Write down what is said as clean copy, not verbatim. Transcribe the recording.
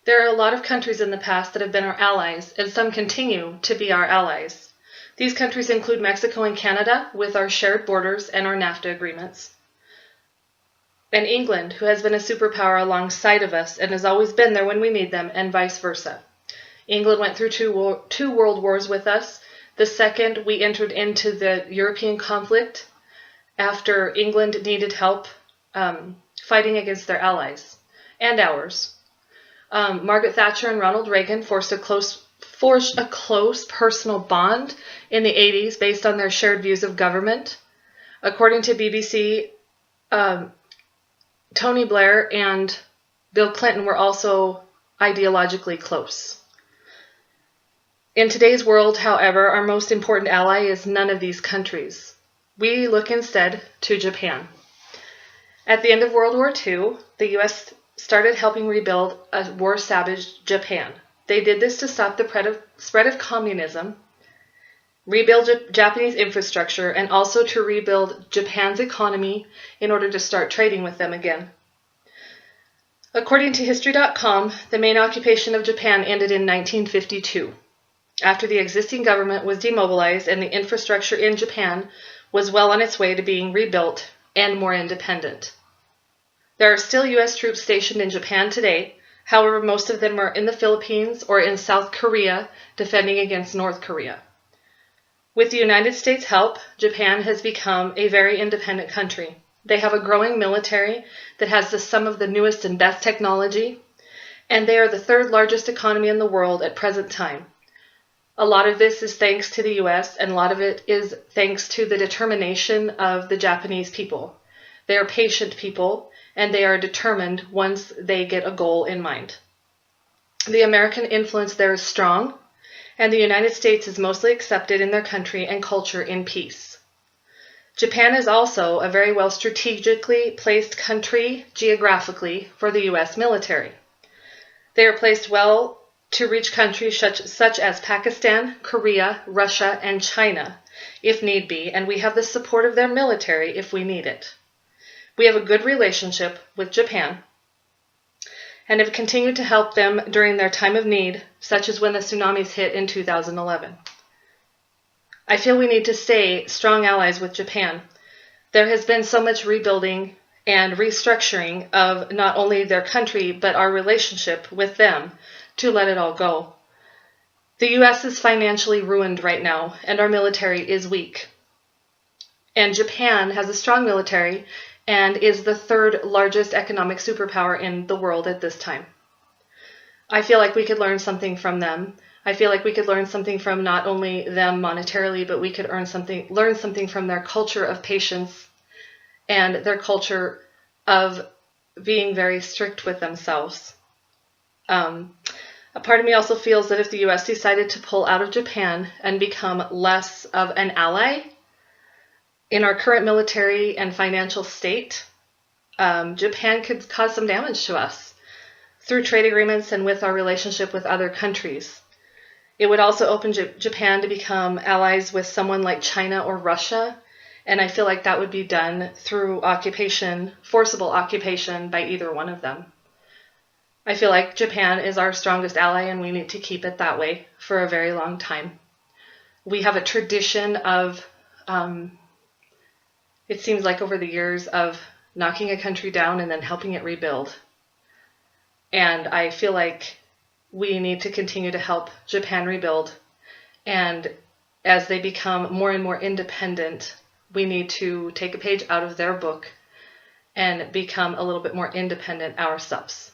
There are a lot of countries in the past that have been our allies, and some continue to be our allies. These countries include Mexico and Canada, with our shared borders and our NAFTA agreements. And England, who has been a superpower alongside of us and has always been there when we need them, and vice versa. England went through two world wars with us. The second, we entered into the European conflict after England needed help fighting against their allies and ours. Margaret Thatcher and Ronald Reagan forced a close personal bond in the 80s based on their shared views of government. According to BBC, Tony Blair and Bill Clinton were also ideologically close. In today's world, however, our most important ally is none of these countries. We look instead to Japan. At the end of World War II, the U.S. started helping rebuild a war-savaged Japan. They did this to stop the spread of communism, rebuild Japanese infrastructure, and also to rebuild Japan's economy in order to start trading with them again. According to History.com, the main occupation of Japan ended in 1952, after the existing government was demobilized and the infrastructure in Japan was well on its way to being rebuilt and more independent. There are still U.S. troops stationed in Japan today. However, most of them are in the Philippines or in South Korea, defending against North Korea. With the United States' help, Japan has become a very independent country. They have a growing military that has some of the newest and best technology, and they are the third largest economy in the world at present time. A lot of this is thanks to the U.S., and a lot of it is thanks to the determination of the Japanese people. They are patient people, and they are determined once they get a goal in mind. The American influence there is strong, and the United States is mostly accepted in their country and culture in peace. Japan is also a very well strategically placed country geographically for the U.S. military. They are placed well to reach countries such as Pakistan, Korea, Russia, and China, if need be, and we have the support of their military if we need it. We have a good relationship with Japan and have continued to help them during their time of need, such as when the tsunamis hit in 2011. I feel we need to stay strong allies with Japan. There has been so much rebuilding and restructuring of not only their country, but our relationship with them to let it all go. The U.S. is financially ruined right now, and our military is weak. And Japan has a strong military and is the third largest economic superpower in the world at this time. I feel like we could learn something from them. I feel like we could learn something from not only them monetarily, but we could learn something from their culture of patience and their culture of being very strict with themselves. A part of me also feels that if the U.S. decided to pull out of Japan and become less of an ally in our current military and financial state, Japan could cause some damage to us through trade agreements and with our relationship with other countries. It would also open Japan to become allies with someone like China or Russia, and I feel like that would be done through forcible occupation by either one of them. I feel like Japan is our strongest ally, and we need to keep it that way for a very long time. We have a tradition of, it seems like over the years, of knocking a country down and then helping it rebuild. And I feel like we need to continue to help Japan rebuild. And as they become more and more independent, we need to take a page out of their book and become a little bit more independent ourselves.